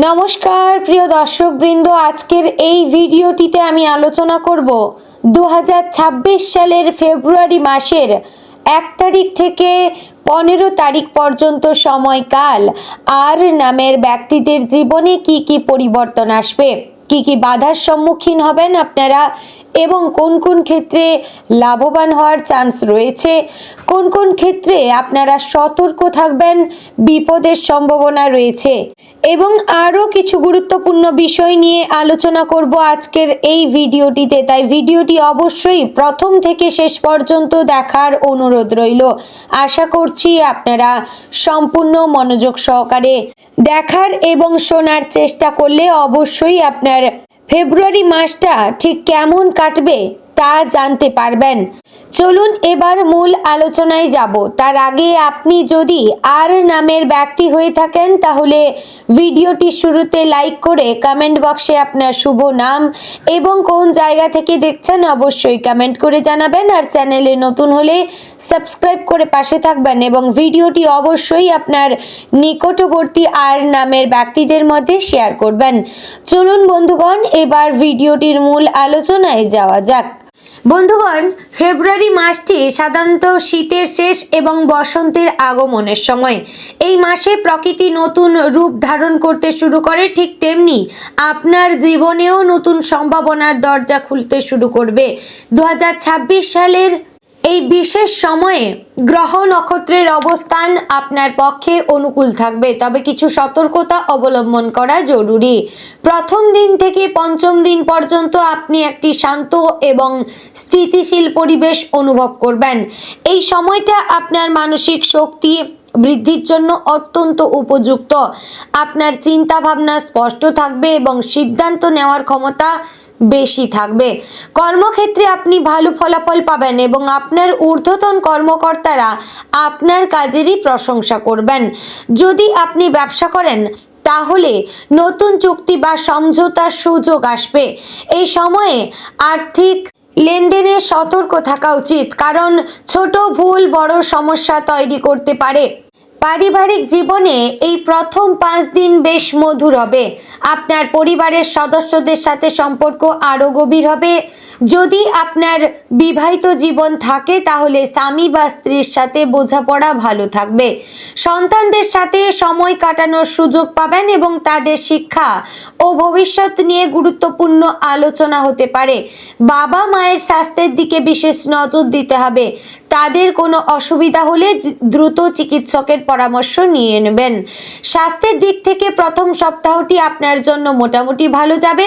নমস্কার প্রিয় দর্শকবৃন্দ, আজকের এই ভিডিওটিতে আমি আলোচনা করব 2026 সালের ফেব্রুয়ারি মাসের 1 তারিখ থেকে 15 তারিখ পর্যন্ত সময়কাল আর নামের ব্যক্তিদের জীবনে কি কি পরিবর্তন আসবে, কি কি বাধার সম্মুখীন হবেন আপনারা এবং কোন কোন ক্ষেত্রে লাভবান হওয়ার চান্স রয়েছে, কোন কোন ক্ষেত্রে আপনারা সতর্ক থাকবেন, বিপদের সম্ভাবনা রয়েছে এবং আরও কিছু গুরুত্বপূর্ণ বিষয় নিয়ে আলোচনা করব আজকের এই ভিডিওটিতে। তাই ভিডিওটি অবশ্যই প্রথম থেকে শেষ পর্যন্ত দেখার অনুরোধ রইল। আশা করছি আপনারা সম্পূর্ণ মনোযোগ সহকারে দেখার এবং শোনার চেষ্টা করলে অবশ্যই আপনার ফেব্রুয়ারি মাসটা ঠিক কেমন কাটবে তা জানতে পারবেন। চলুন এবার মূল আলোচনায় যাব। তার আগে আপনি যদি আর নামের ব্যক্তি হয়ে থাকেন তাহলে ভিডিওটি শুরুতে লাইক করে কমেন্ট বক্সে আপনার শুভ নাম এবং কোন জায়গা থেকে দেখছেন অবশ্যই কমেন্ট করে জানাবেন। আর চ্যানেলে নতুন হলে সাবস্ক্রাইব করে পাশে থাকবেন এবং ভিডিওটি অবশ্যই আপনার নিকটবর্তী আর নামের ব্যক্তিদের মধ্যে শেয়ার করবেন। চলুন বন্ধুগণ এবার ভিডিওটির মূল আলোচনায় যাওয়া যাক। বন্ধুগণ, ফেব্রুয়ারি মাসটি সাধারণত শীতের শেষ এবং বসন্তের আগমনের সময়। এই মাসে প্রকৃতি নতুন রূপ ধারণ করতে শুরু করে, ঠিক তেমনি আপনার জীবনেও নতুন সম্ভাবনার দরজা খুলতে শুরু করবে। 2026 সালের এই বিশেষ সময়ে গ্রহ নক্ষত্রের অবস্থান আপনার পক্ষে অনুকূল থাকবে, তবে কিছু সতর্কতা অবলম্বন করা জরুরি। প্রথম দিন থেকে পঞ্চম দিন পর্যন্ত আপনি একটি শান্ত এবং স্থিতিশীল পরিবেশ অনুভব করবেন। এই সময়টা আপনার মানসিক শক্তি বৃদ্ধির জন্য অত্যন্ত উপযুক্ত। আপনার চিন্তা ভাবনা স্পষ্ট থাকবে এবং সিদ্ধান্ত নেওয়ার ক্ষমতা বেশি থাকবে। কর্মক্ষেত্রে আপনি ভালো ফলাফল পাবেন এবং আপনার ঊর্ধ্বতন কর্মকর্তারা আপনার কাজেরই প্রশংসা করবেন। যদি আপনি ব্যবসা করেন তাহলে নতুন চুক্তি বা সমঝোতার সুযোগ আসবে। এই সময়ে আর্থিক লেনদেনে সতর্ক থাকা উচিত, কারণ ছোট ভুল বড় সমস্যা তৈরি করতে পারে। পারিবারিক জীবনে এই প্রথম 5 দিন বেশ মধুর হবে। আপনার পরিবারের সদস্যদের সাথে সম্পর্ক আরও গভীর হবে। যদি আপনার বিবাহিত জীবন থাকে তাহলে স্বামী বা স্ত্রীর সাথে বোঝাপড়া ভালো থাকবে। সন্তানদের সাথে সময় কাটানোর সুযোগ পাবেন এবং তাদের শিক্ষা ও ভবিষ্যৎ নিয়ে গুরুত্বপূর্ণ আলোচনা হতে পারে। বাবা মায়ের স্বাস্থ্যের দিকে বিশেষ নজর দিতে হবে। তাদের কোনো অসুবিধা হলে দ্রুত চিকিৎসকের পরামর্শ নিয়ে নেবেন। স্বাস্থ্যের দিক থেকে প্রথম সপ্তাহটি আপনার জন্য মোটামুটি ভালো যাবে,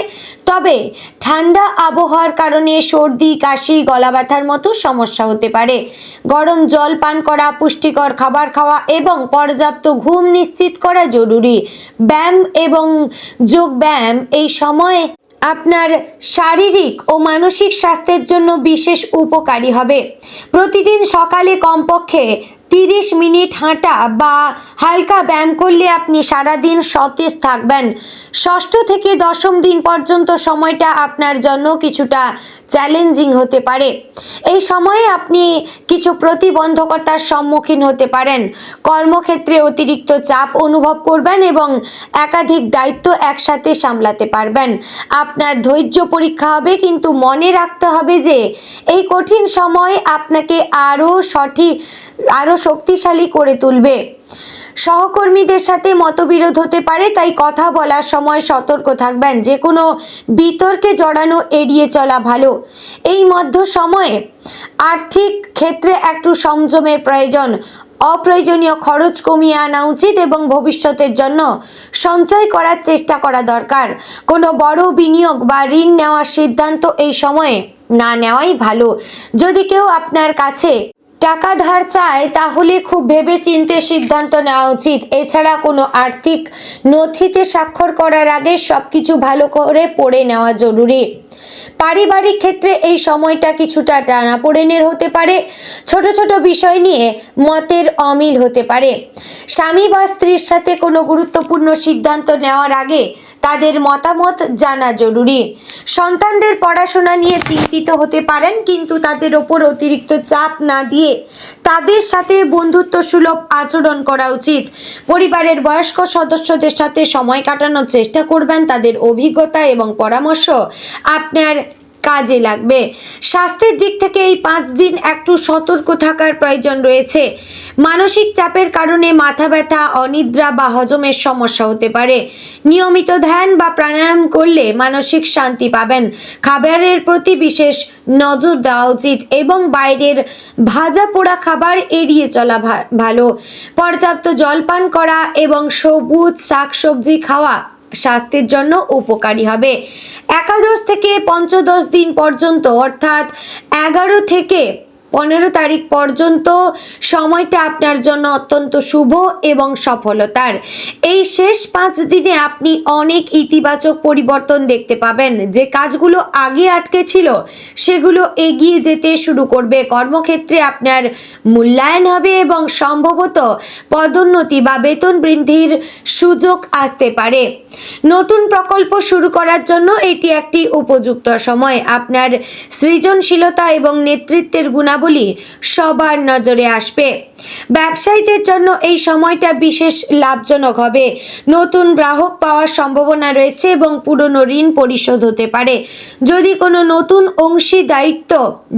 তবে ঠান্ডা আবহাওয়ার কারণে সর্দি, কাশি, গলা ব্যথার মতো সমস্যা হতে পারে। গরম জল পান করা, পুষ্টিকর খাবার খাওয়া এবং পর্যাপ্ত ঘুম নিশ্চিত করা জরুরি। ব্যায়াম এবং যোগ ব্যায়াম এই সময়ে আপনার শারীরিক ও মানসিক স্বাস্থ্যের জন্য বিশেষ উপকারী হবে। প্রতিদিন সকালে কমপক্ষে 30 মিনিট হাঁটা বা হালকা ব্যায়াম করলে আপনি সারাদিন সতেজ থাকবেন। ষষ্ঠ থেকে দশম দিন পর্যন্ত সময়টা আপনার জন্য কিছুটা চ্যালেঞ্জিং হতে পারে। এই সময়ে আপনি কিছু প্রতিবন্ধকতার সম্মুখীন হতে পারেন। কর্মক্ষেত্রে অতিরিক্ত চাপ অনুভব করবেন এবং একাধিক দায়িত্ব একসাথে সামলাতে পারবেন। আপনার ধৈর্য পরীক্ষা হবে, কিন্তু মনে রাখতে হবে যে এই কঠিন সময় আপনাকে আরও শক্তিশালী করে তুলবে। সহকর্মীদের সাথে মতবিরোধ হতে পারে, তাই কথা বলার সময় সতর্ক থাকবেন। যে কোনো বিতর্কে জড়ানো এড়িয়ে চলা ভালো। এই মধ্য সময়ে আর্থিক ক্ষেত্রে একটু সংযমের প্রয়োজন। অপ্রয়োজনীয় খরচ কমিয়ে আনা উচিত এবং ভবিষ্যতের জন্য সঞ্চয় করার চেষ্টা করা দরকার। কোনো বড় বিনিয়োগ বা ঋণ নেওয়ার সিদ্ধান্ত এই সময়ে না নেওয়াই ভালো। যদি কেউ আপনার কাছে টাকা ধার চায় তাহলে খুব ভেবে চিন্তে সিদ্ধান্ত নেওয়া উচিত। এছাড়া কোনো আর্থিক নথিতে স্বাক্ষর করার আগে সবকিছু ভালো করে পড়ে নেওয়া জরুরি। পারিবারিক ক্ষেত্রে এই সময়টা কিছুটা টানাপোড়েনের হতে পারে। ছোট ছোট বিষয় নিয়ে মতের অমিল হতে পারে। স্বামী বা স্ত্রীর সাথে কোনো গুরুত্বপূর্ণ সিদ্ধান্ত নেওয়ার আগে তাদের মতামত জানা জরুরি। সন্তানদের পড়াশোনা নিয়ে চিন্তিত হতে পারেন, কিন্তু তাদের ওপর অতিরিক্ত চাপ না দিয়ে থাকে তাদের সাথে বন্ধুত্ব সুলভ আচরণ করা উচিত। পরিবারের বয়স্ক সদস্যদের সাথে সময় কাটানোর চেষ্টা করবেন, তাদের অভিজ্ঞতা এবং পরামর্শ আপনার কাজে লাগবে। স্বাস্থ্যের দিক থেকে এই 5 দিন একটু সতর্ক থাকার প্রয়োজন রয়েছে। মানসিক চাপের কারণে মাথা ব্যথা, অনিদ্রা বা হজমের সমস্যা হতে পারে। নিয়মিত ধ্যান বা প্রাণায়াম করলে মানসিক শান্তি পাবেন। খাবারের প্রতি বিশেষ নজর দেওয়া উচিত এবং বাইরের ভাজা পোড়া খাবার এড়িয়ে চলা ভালো। পর্যাপ্ত জল পান করা এবং সবুজ শাকসবজি খাওয়া স্বাস্থ্যের জন্য উপকারী হবে। একাদশ থেকে পঞ্চদশ দিন পর্যন্ত অর্থাৎ 11 থেকে 15 তারিখ পর্যন্ত সময়টা আপনার জন্য অত্যন্ত শুভ এবং সফলতার। এই শেষ 5 দিনে আপনি অনেক ইতিবাচক পরিবর্তন দেখতে পাবেন। যে কাজগুলো আগে আটকে ছিল সেগুলো এগিয়ে যেতে শুরু করবে। কর্মক্ষেত্রে আপনার মূল্যায়ন হবে এবং সম্ভবত পদোন্নতি বা বেতন বৃদ্ধির সুযোগ আসতে পারে। নতুন প্রকল্প শুরু করার জন্য এটি একটি উপযুক্ত সময়। আপনার সৃজনশীলতা এবং নেতৃত্বের গুণাবলী সবার নজরে আসবে। ব্যবসায়ীদের জন্য এই সময়টা বিশেষ লাভজনক হবে। নতুন গ্রাহক পাওয়ার সম্ভাবনা রয়েছে এবং পুরনো ঋণ পরিশোধ হতে পারে। যদি কোনো নতুন অংশীদারিত্ব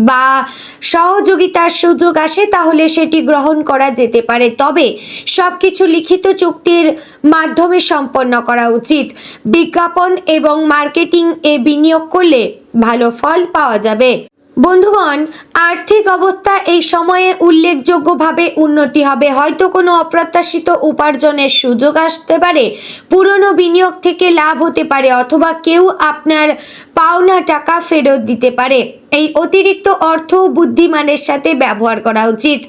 বা সহযোগিতার সুযোগ আসে তাহলে সেটি গ্রহণ করা যেতে পারে, তবে সবকিছু লিখিত চুক্তির মাধ্যমে সম্পন্ন করা উচিত। বিজ্ঞাপন এবং মার্কেটিং এ বিনিয়োগ করলে ভালো ফল পাওয়া যাবে। বন্ধুগণ, আর্থিক অবস্থা এই সময়ে উল্লেখযোগ্যভাবে উন্নতি হবে। হয়তো কোনো অপ্রত্যাশিত উপার্জনের সুযোগ আসতে পারে, পুরনো বিনিয়োগ থেকে লাভ হতে পারে অথবা কেউ আপনার পাওনা টাকা ফেরত দিতে পারে। এই অতিরিক্ত অর্থ বুদ্ধিমানের সাথে ব্যবহার করা উচিত।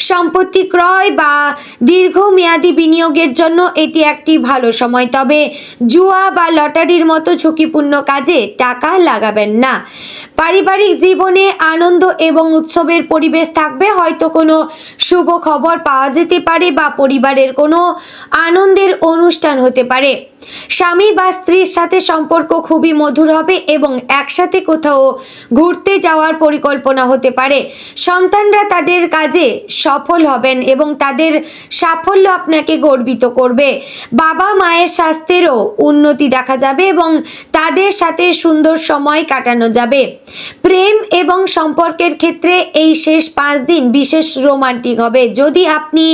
সম্পত্তি ক্রয় বা দীর্ঘমেয়াদী বিনিয়োগের জন্য এটি একটি ভালো সময়, তবে জুয়া বা লটারির মতো ঝুঁকিপূর্ণ কাজে টাকা লাগাবেন না। পারিবারিক জীবনে আনন্দ এবং উৎসবের পরিবেশ থাকবে। হয়তো কোনো শুভ খবর পাওয়া যেতে পারে বা পরিবারের কোনো আনন্দের অনুষ্ঠান হতে পারে। স্বামী বা স্ত্রীর সাথে সম্পর্ক খুবই মধুর হবে এবং একসাথে কোথাও ঘুরতে যাওয়ার পরিকল্পনা হতে পারে। সন্তানরা তাদের কাজে সফল হবেন এবং তাদের সাফল্য আপনাকে গর্বিত করবে। বাবা মায়ের স্বাস্থ্যেরও উন্নতি দেখা যাবে এবং তাদের সাথে সুন্দর সময় কাটানো যাবে। প্রেম এবং সম্পর্কের ক্ষেত্রে এই শেষ 5 দিন বিশেষ রোমান্টিক হবে। যদি আপনি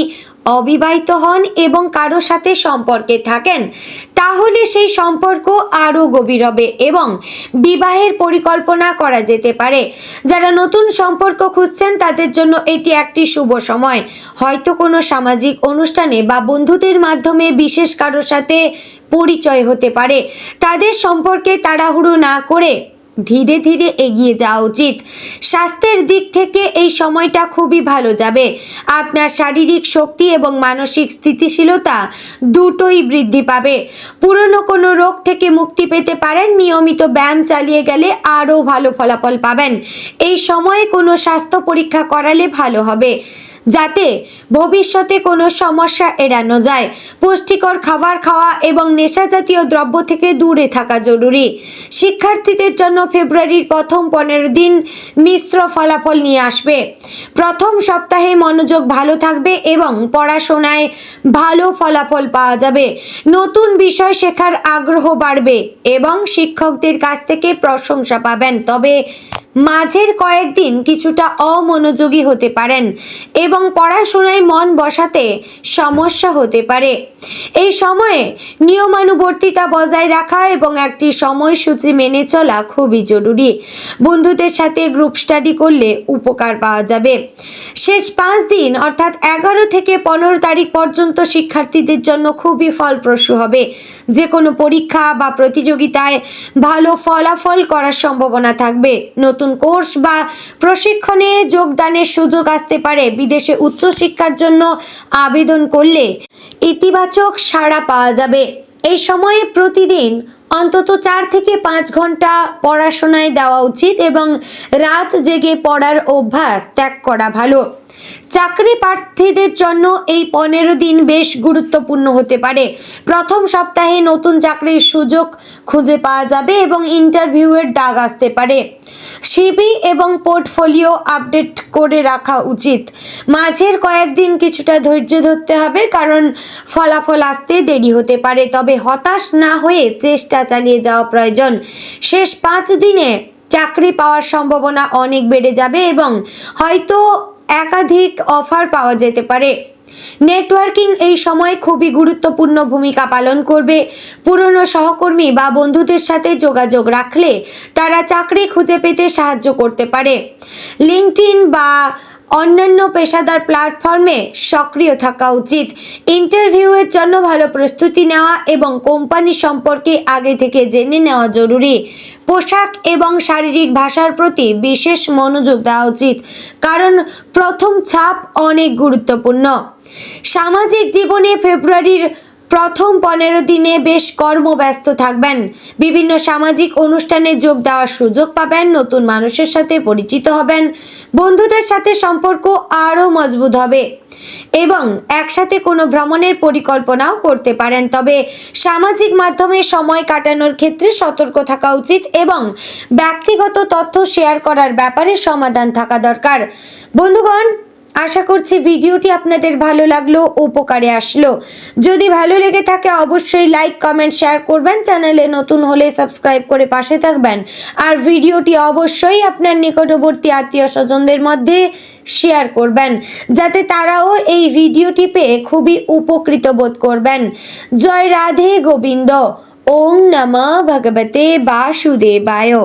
অবিবাহিত হন এবং কারো সাথে সম্পর্কে থাকেন তাহলে সেই সম্পর্ক আরও গভীর হবে এবং বিবাহের পরিকল্পনা করা যেতে পারে। যারা নতুন সম্পর্ক খুঁজছেন তাদের জন্য এটি একটি শুভ সময়। হয়তো কোনো সামাজিক অনুষ্ঠানে বা বন্ধুদের মাধ্যমে বিশেষ কারোর সাথে পরিচয় হতে পারে। তাদের সম্পর্কে তাড়াহুড়ো না করে ধীরে ধীরে এগিয়ে যাওয়া উচিত। স্বাস্থ্যের দিক থেকে এই সময়টা খুবই ভালো যাবে। আপনার শারীরিক শক্তি এবং মানসিক স্থিতিশীলতা দুটোই বৃদ্ধি পাবে। পুরনো কোনো রোগ থেকে মুক্তি পেতে পারেন। নিয়মিত ব্যায়াম চালিয়ে গেলে আরও ভালো ফলাফল পাবেন। এই সময়ে কোনো স্বাস্থ্য পরীক্ষা করালে ভালো হবে যাতে ভবিষ্যতে কোনো সমস্যা এড়ানো যায়। পুষ্টিকর খাবার খাওয়া এবং নেশাজাতীয় দ্রব্য থেকে দূরে থাকা জরুরি। শিক্ষার্থীদের জন্য ফেব্রুয়ারির প্রথম 15 দিন মিশ্র ফলাফল নিয়ে আসবে। প্রথম সপ্তাহে মনোযোগ ভালো থাকবে এবং পড়াশোনায় ভালো ফলাফল পাওয়া যাবে। নতুন বিষয় শেখার আগ্রহ বাড়বে এবং শিক্ষকদের কাছ থেকে প্রশংসা পাবেন, তবে মাঝের কয়েকদিন কিছুটা অমনোযোগী হতে পারেন এবং পড়াশোনায় মন বসাতে সমস্যা হতে পারে। এই সময়ে নিয়মানুবর্তিতা বজায় রাখা এবং একটি সময়সূচি মেনে চলা খুবই জরুরি। বন্ধুদের সাথে গ্রুপ স্টাডি করলে উপকার পাওয়া যাবে। শেষ 5 দিন অর্থাৎ 11 থেকে 15 তারিখ পর্যন্ত শিক্ষার্থীদের জন্য খুবই ফলপ্রসূ হবে। যে কোনো পরীক্ষা বা প্রতিযোগিতায় ভালো ফলাফল করার সম্ভাবনা থাকবে। নতুন কোর্স বা প্রশিক্ষণে যোগদানের সুযোগ আসতে পারে। বিদেশে উচ্চশিক্ষার জন্য আবেদন করলে ইতিবাচক সাড়া পাওয়া যাবে। এই সময়ে প্রতিদিন অন্তত 4 থেকে 5 ঘন্টা পড়াশোনায় দেওয়া উচিত এবং রাত জেগে পড়ার অভ্যাস ত্যাগ করা ভালো। চাকরি প্রার্থীদের জন্য এই 15 দিন বেশ গুরুত্বপূর্ণ হতে পারে। প্রথম সপ্তাহে নতুন চাকরির সুযোগ খুঁজে পাওয়া যাবে এবং ইন্টারভিউয়ের ডাক আসতে পারে। সিভি এবং পোর্টফোলিও আপডেট করে রাখা উচিত। মাঝের কয়েকদিন কিছুটা ধৈর্য ধরতে হবে, কারণ ফলাফল আসতে দেরি হতে পারে। তবে হতাশ না হয়ে চেষ্টা চালিয়ে যাওয়া প্রয়োজন। শেষ 5 দিনে চাকরি পাওয়ার সম্ভাবনা অনেক বেড়ে যাবে এবং হয়তো একাধিক অফার পাওয়া যেতে পারে। নেটওয়ার্কিং এই সময় খুবই গুরুত্বপূর্ণ ভূমিকা পালন করবে। পুরনো সহকর্মী বা বন্ধুদের সাথে যোগাযোগ রাখলে তারা চাকরি খুঁজে পেতে সাহায্য করতে পারে। লিঙ্কডইন বা অন্যান্য পেশাদার প্ল্যাটফর্মে সক্রিয় থাকা উচিত। ইন্টারভিউয়ের জন্য ভালো প্রস্তুতি নেওয়া এবং কোম্পানি সম্পর্কে আগে থেকে জেনে নেওয়া জরুরি। পোশাক এবং শারীরিক ভাষার প্রতি বিশেষ মনোযোগ দেওয়া উচিত, কারণ প্রথম ছাপ অনেক গুরুত্বপূর্ণ। সামাজিক জীবনে ফেব্রুয়ারির প্রথম 15 দিনে বেশ কর্মব্যস্ত থাকবেন। বিভিন্ন সামাজিক অনুষ্ঠানে যোগ দেওয়ার সুযোগ পাবেন, নতুন মানুষের সাথে পরিচিত হবেন, বন্ধুদের সাথে সম্পর্ক আরও মজবুত হবে এবং একসাথে কোনো ভ্রমণের পরিকল্পনাও করতে পারেন। তবে সামাজিক মাধ্যমে সময় কাটানোর ক্ষেত্রে সতর্ক থাকা উচিত এবং ব্যক্তিগত তথ্য শেয়ার করার ব্যাপারে সমাধান থাকা দরকার। বন্ধুগণ, আশা করছি ভিডিওটি আপনাদের ভালো লাগলো, উপকারে আসলো। যদি ভালো লেগে থাকে অবশ্যই লাইক, কমেন্ট, শেয়ার করবেন। চ্যানেলে নতুন হলে সাবস্ক্রাইব করে পাশে থাকবেন। আর ভিডিওটি অবশ্যই আপনার নিকটবর্তী আত্মীয় স্বজনদের মধ্যে শেয়ার করবেন, যাতে তারাও এই ভিডিওটি পেয়ে খুবই উপকৃত বোধ করবেন। জয় রাধে গোবিন্দ। ওম নমঃ ভগবতে বাসুদেবায়।